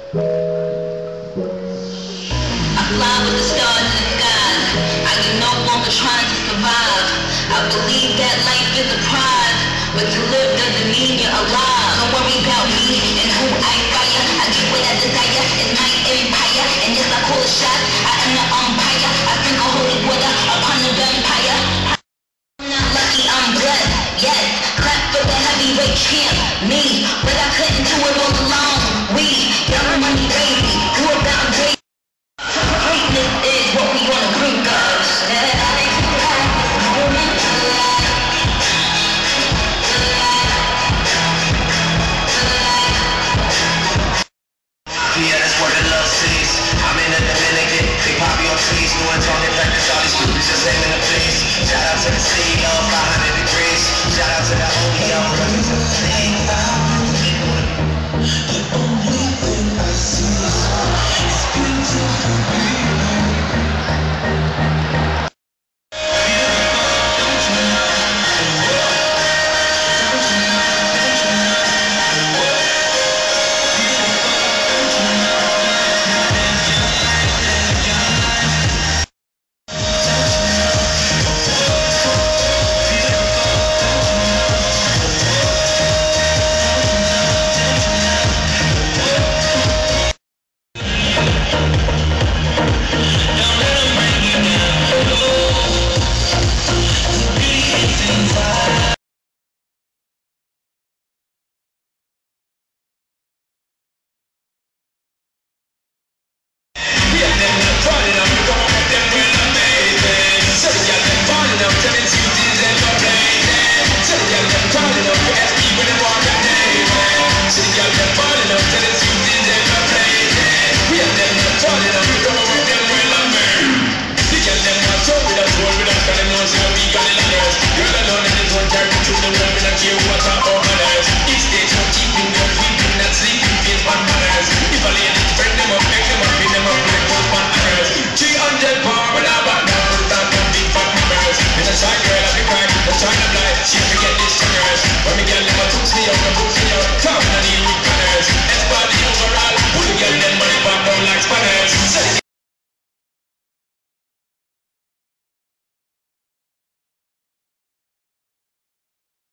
I fly with the stars in the skies. I am no longer trying to survive. I believe that life is a prize, but to live doesn't mean you're alive. Don't worry about me and who I fire. I get what I desire in my empire. And yes, I call a shot. I am the umpire. I sprinkle holy water upon the vampire. I'm not lucky, I'm blessed. Yes, clap for the heavyweight champ, me. But I couldn't do it all alone. We, young money baby, who about great. Greatness is what we on the brink of. Yeah, that's where the love sees. I'm in the Dominican, they pop your trees. New and talking practice, all these groupies just aiming to please. Shout out to the CEO, 500 degrees. Shout out to the OEO, representing the